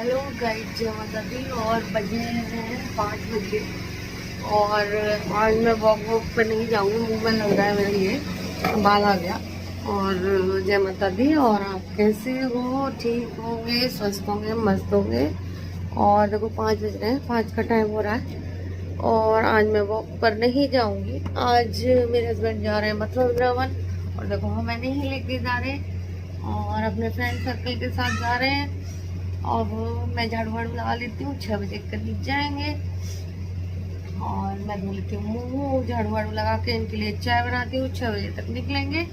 Hello guide, जय माता दी। और बजे हैं 5 बजे और आज मैं वॉक पे नहीं जाऊंगी। मुंह में लग रहा है मेरे, ये बाल आ गया। और जय माता दी। और आप कैसे हो? ठीक होंगे, स्वस्थ होंगे, मस्त होंगे। और देखो 5 बज रहे हैं, 5 का टाइम हो रहा है। और आज मैं वॉक पर नहीं जाऊंगी। आज मेरे हस्बैंड जा रहे हैं मथुरा वृंदावन। और देखो हमें नहीं लेके जा रहे और अपने फ्रेंड सर्कल के साथ जा रहे हैं। और मैं झाड़ू वाड़ू लगा लेती हूँ, 6 बजे करीब जाएंगे। और मैं धो लेती हूँ मुँह, झाड़ू वाड़ू लगा के इनके लिए चाय बनाती हूँ। 6 बजे तक निकलेंगे।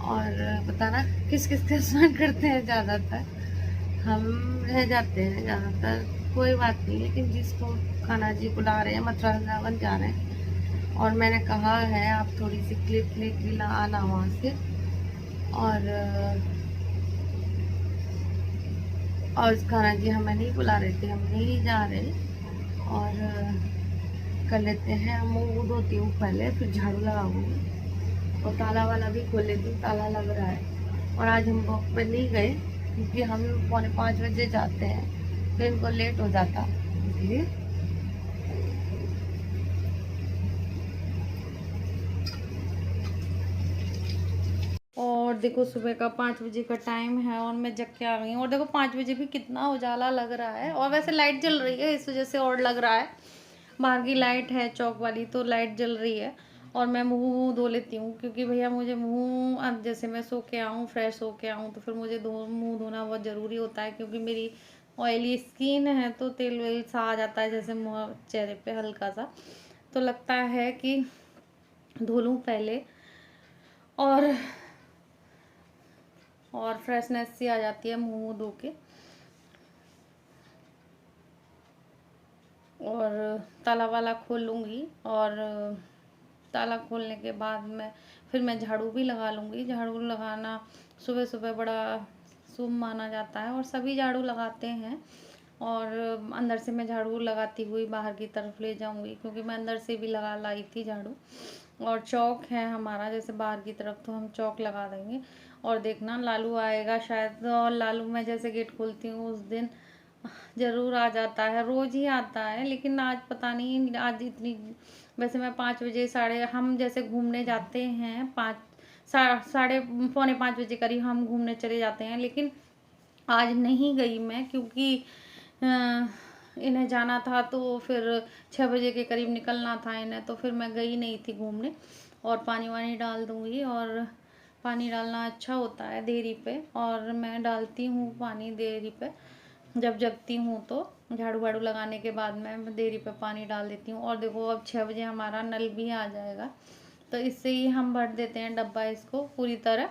और बताना किस किस का स्नान करते हैं। ज़्यादातर हम रह जाते हैं, ज़्यादातर कोई बात नहीं। लेकिन जिसको कान्हा जी बुला रहे हैं, मथुरा वृंदावन जा रहे हैं, और मैंने कहा है आप थोड़ी सी क्लिप लेके आना वहाँ से। और कान्हा जी हमें नहीं बुला रहे थे, हम नहीं जा रहे। और कर लेते हैं, मुँह धोती हूँ पहले, फिर झाड़ू लगाऊंगी। और ताला वाला भी खोल लेती हूँ, ताला लग रहा है। और आज हम वॉक पे नहीं गए क्योंकि हम 4:45 बजे जाते हैं, तो इनको लेट हो जाता इसलिए। और देखो सुबह का 5 बजे का टाइम है और मैं जग के आ गई हूँ। और देखो 5 बजे भी कितना उजाला लग रहा है। और वैसे लाइट जल रही है, इस वजह से और लग रहा है। बाहर की लाइट है चौक वाली, तो लाइट जल रही है। और मैं मुंह धो लेती हूँ क्योंकि भैया मुझे मुंह, अब जैसे मैं सो के आऊँ, फ्रेश हो के आऊँ, तो फिर मुझे मुंह धोना बहुत ज़रूरी होता है। क्योंकि मेरी ऑयली स्किन है तो तेल वेल सा आ जाता है जैसे मुँह चेहरे पे हल्का सा, तो लगता है कि धो लूँ पहले। और फ्रेशनेस सी आ जाती है मुंह धो के। और ताला वाला खोल लूँगी। और ताला खोलने के बाद फिर मैं झाड़ू भी लगा लूँगी। झाड़ू लगाना सुबह सुबह बड़ा शुभ माना जाता है और सभी झाड़ू लगाते हैं। और अंदर से मैं झाड़ू लगाती हुई बाहर की तरफ ले जाऊँगी क्योंकि मैं अंदर से भी लगा लाई थी झाड़ू। और चौक है हमारा जैसे बाहर की तरफ, तो हम चौक लगा देंगे। और देखना लालू आएगा शायद। और लालू मैं जैसे गेट खोलती हूँ उस दिन ज़रूर आ जाता है, रोज़ ही आता है। लेकिन आज पता नहीं, आज इतनी, वैसे मैं 5 बजे हम जैसे घूमने जाते हैं, 4:30 5 बजे करीब हम घूमने चले जाते हैं। लेकिन आज नहीं गई मैं क्योंकि इन्हें जाना था, तो फिर 6 बजे के करीब निकलना था इन्हें, तो फिर मैं गई नहीं थी घूमने। और पानी वानी डाल दूँगी। और पानी डालना अच्छा होता है देरी पे, और मैं डालती हूँ पानी देरी पे। जब जगती हूँ तो झाड़ू वाड़ू लगाने के बाद मैं देरी पे पानी डाल देती हूँ। और देखो अब 6 बजे हमारा नल भी आ जाएगा, तो इससे ही हम भर देते हैं डब्बा इसको पूरी तरह।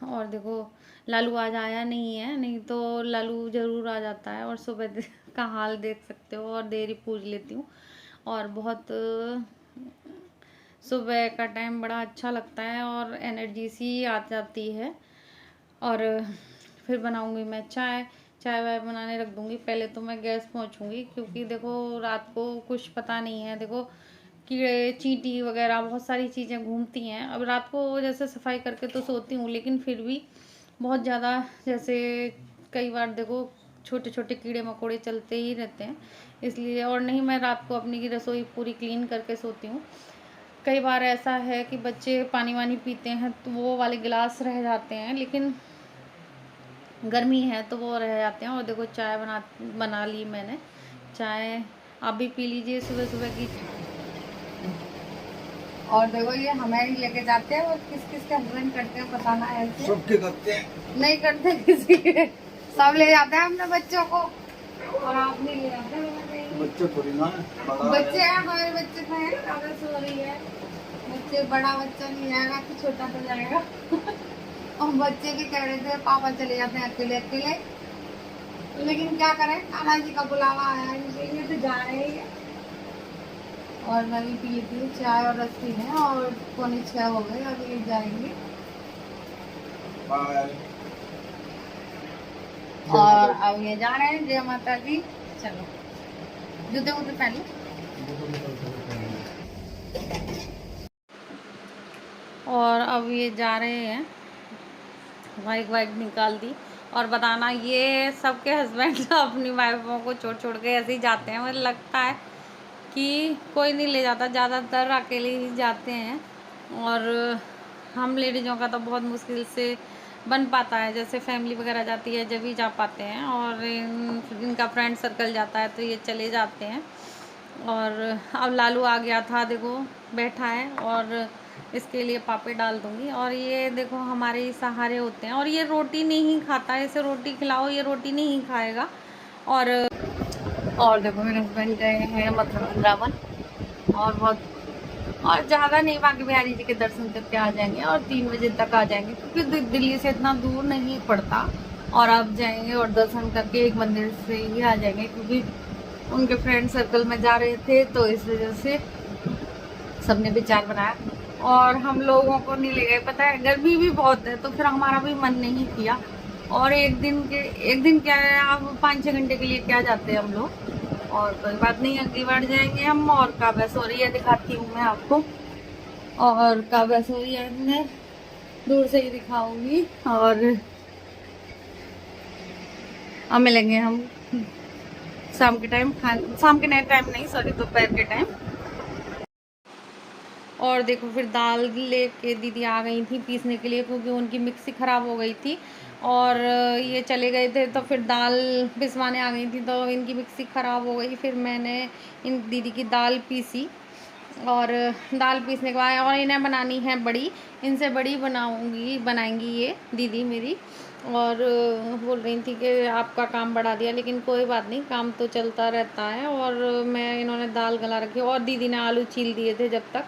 और देखो लालू आज आया नहीं है, नहीं तो लालू ज़रूर आ जाता है। और सुबह का हाल देख सकते हो। और देरी पूज लेती हूँ। और बहुत सुबह का टाइम बड़ा अच्छा लगता है और एनर्जी सी आ जाती है। और फिर बनाऊंगी मैं चाय। चाय वाय बनाने रख दूंगी। पहले तो मैं गैस पहुंचूंगी क्योंकि देखो रात को कुछ पता नहीं है। देखो कीड़े चींटी वगैरह बहुत सारी चीज़ें घूमती हैं। अब रात को जैसे सफाई करके तो सोती हूँ, लेकिन फिर भी बहुत ज़्यादा जैसे कई बार देखो छोटे छोटे कीड़े मकोड़े चलते ही रहते हैं, इसलिए। और नहीं, मैं रात को अपनी की रसोई पूरी क्लीन करके सोती हूँ। कई बार ऐसा है कि बच्चे पानी वानी पीते हैं तो वो वाले गिलास रह जाते हैं, लेकिन गर्मी है तो वो रह जाते हैं। और देखो चाय बना ली मैंने चाय। आप भी पी लीजिए सुबह सुबह की। और देखो ये हमें ही लेके जाते हैं, और किस किस के हस्बैंड करते हैं बताना है। सबके करते हैं, नहीं करते किसी के, सब ले जाते हैं अपने बच्चों को। और आप नहीं ले जाते? बच्चे थोड़ी ना बच्चे हैं, हमारे बच्चे तो हैं। कागज सो रही है, बच्चे, बड़ा बच्चा नहीं जाएगा तो छोटा तो जाएगा। और बच्चे भी कह रहे थे पापा चले जाते हैं अकेले अकेले, लेकिन क्या करें, कान्हा जी का बुलावा आया है इसलिए तो जा रहे हैं। और मैं भी पी लेती हूँ चाय और रस्सी है। और 5:45 हो गए, अभी जाएंगे। और अब ये जा रहे हैं। जय माता दी। चलो जूते वूते पहन लो। और अब ये जा रहे हैं बाइक वाइक निकाल दी। और बताना ये सबके हस्बैंड अपनी वाइफों को छोड़ छोड़ के ऐसे ही जाते हैं। मुझे लगता है कि कोई नहीं ले जाता, ज़्यादातर अकेले ही जाते हैं। और हम लेडीज़ों का तो बहुत मुश्किल से बन पाता है, जैसे फैमिली वगैरह जाती है जब ही जा पाते हैं, और इनका फ्रेंड सर्कल जाता है तो ये चले जाते हैं। और अब लालू आ गया था, देखो बैठा है, और इसके लिए पापे डाल दूंगी। और ये देखो हमारे सहारे होते हैं, और ये रोटी नहीं खाता, इसे रोटी खिलाओ ये रोटी नहीं खाएगा। और देखो मेरे हस्बैंड गए हैं मथुरा वृंदावन, और ज़्यादा नहीं, बाकी बिहारी जी के दर्शन करके आ जाएंगे और 3 बजे तक आ जाएंगे, क्योंकि दिल्ली से इतना दूर नहीं पड़ता। और अब जाएंगे और दर्शन करके एक मंदिर से ही आ जाएंगे, क्योंकि उनके फ्रेंड सर्कल में जा रहे थे तो इस वजह से सबने विचार बनाया। और हम लोगों को नहीं ले गए, पता है गर्मी भी बहुत है, तो फिर हमारा भी मन नहीं किया। और एक दिन क्या है, अब 5-6 घंटे के लिए क्या जाते हैं हम लोग। और कोई बात नहीं, अगली बार जाएंगे हम। और काव्या सोरिया दिखाती हूँ मैं आपको, और काव्या सोरिया में दूर से ही दिखाऊंगी। और अब मिलेंगे हम शाम के टाइम, शाम के टाइम नहीं, सॉरी, दोपहर के टाइम। और देखो फिर दाल लेके दीदी आ गई थी पीसने के लिए, क्योंकि उनकी मिक्सी ख़राब हो गई थी और ये चले गए थे, तो फिर दाल पिसवाने आ गई थी, तो इनकी मिक्सी ख़राब हो गई। फिर मैंने इन दीदी की दाल पीसी, और दाल पीसने के बाद, और इन्हें बनानी है बड़ी, इनसे बड़ी बनाएंगी ये दीदी मेरी। और बोल रही थी कि आपका काम बढ़ा दिया, लेकिन कोई बात नहीं, काम तो चलता रहता है। और इन्होंने दाल गला रखी, और दीदी ने आलू छील दिए थे जब तक,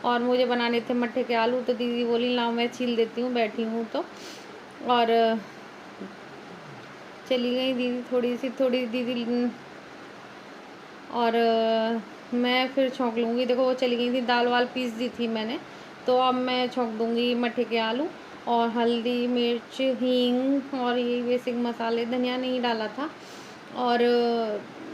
और मुझे बनाने थे मट्ठे के आलू, तो दीदी बोली लाओ मैं छील देती हूँ, बैठी हूँ तो। और चली गई दीदी, थोड़ी दीदी, और मैं फिर छौंक लूँगी। देखो वो चली गई थी, दाल वाल पीस दी थी मैंने, तो अब मैं छौंक दूँगी मट्ठे के आलू। और हल्दी, मिर्च, हींग और यही बेसिक मसाले, धनिया नहीं डाला था। और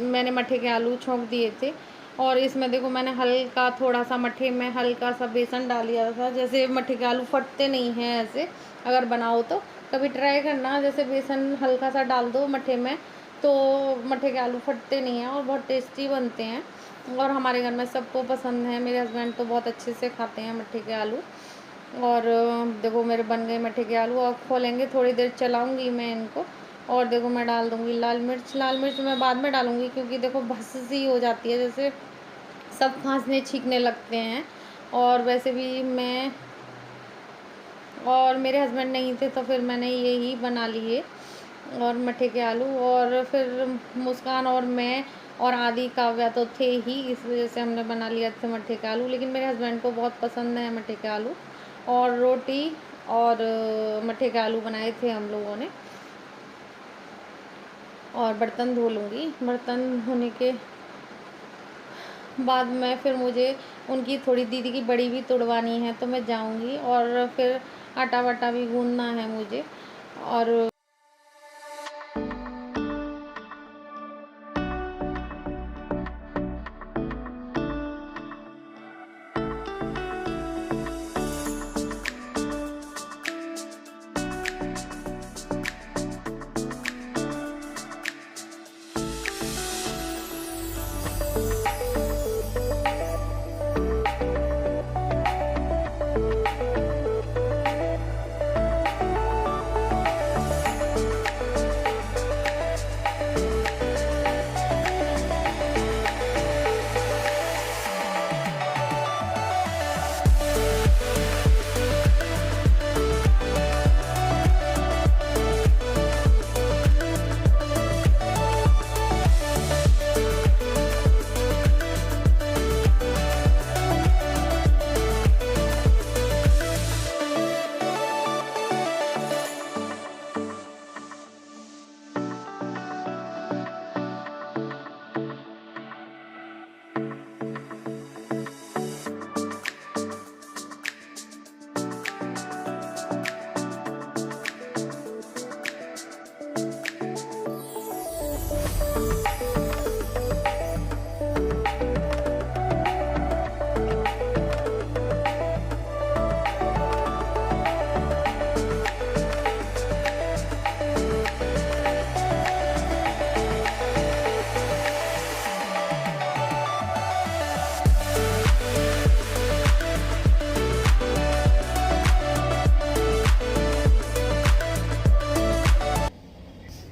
मैंने मट्ठे के आलू छौंक दिए थे। और इसमें देखो मैंने हल्का थोड़ा सा मट्ठे में हल्का सा बेसन डाल दिया था, जैसे मट्ठे के आलू फटते नहीं हैं ऐसे। अगर बनाओ तो कभी ट्राई करना, जैसे बेसन हल्का सा डाल दो मट्ठे में, तो मट्ठे के आलू फटते नहीं हैं और बहुत टेस्टी बनते हैं। और हमारे घर में सबको पसंद है, मेरे हस्बैंड तो बहुत अच्छे से खाते हैं मट्ठे के आलू। और देखो मेरे बन गए मट्ठे के आलू, अब खोलेंगे, थोड़ी देर चलाऊंगी मैं इनको। और देखो मैं डाल दूंगी लाल मिर्च मैं बाद में डालूंगी, क्योंकि देखो भस सी हो जाती है, जैसे सब खांसने छींकने लगते हैं। और वैसे भी मैं और मेरे हस्बैंड नहीं थे, तो फिर मैंने यही बना लिए और मट्ठे के आलू। और फिर मुस्कान और मैं और आदि काव्या तो थे ही, इस वजह से हमने बना लिया था मट्ठे के आलू। लेकिन मेरे हस्बैंड को बहुत पसंद है मट्ठे के आलू। और रोटी और मट्ठे के आलू बनाए थे हम लोगों ने। और बर्तन धो लूँगी, बर्तन धोने के बाद में फिर मुझे उनकी थोड़ी दीदी की बड़ी भी तुड़वानी है, तो मैं जाऊँगी। और फिर आटा वाटा भी गूँधना है मुझे। और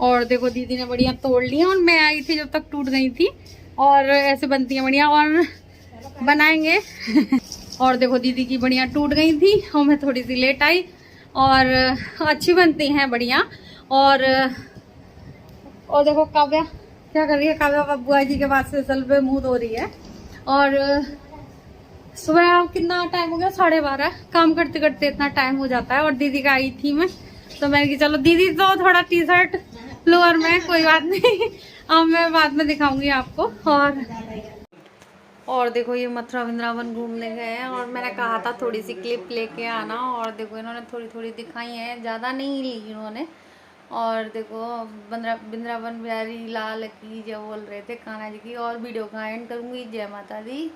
और देखो दीदी ने बढ़िया तोड़ लिया और मैं आई थी जब तक टूट गई थी। और ऐसे बनती है बढ़िया और बनाएंगे और देखो दीदी की बढ़िया टूट गई थी और मैं थोड़ी सी लेट आई और अच्छी बनती हैं बढ़िया। और देखो काव्या क्या कर रही है, काव्या बुआ जी के पास से सल पे मुंह धो रही है। और सुबह कितना टाइम हो गया, 12:30। काम करते करते इतना टाइम हो जाता है। और दीदी का आई थी मैं, तो मैंने कि चलो दीदी तो थोड़ा टी शर्ट लोअर में कोई बात नहीं, अब मैं बाद में दिखाऊंगी आपको। और देखो ये मथुरा वृंदावन घूमने गए हैं और मैंने कहा था थोड़ी सी क्लिप लेके आना, और देखो इन्होंने थोड़ी थोड़ी दिखाई है, ज़्यादा नहीं ली इन्होंने। और देखो वृंदावन बिहारी लाल की जय बोल रहे थे कान्हा जी की। और वीडियो का एंड करूँगी। जय माता दी।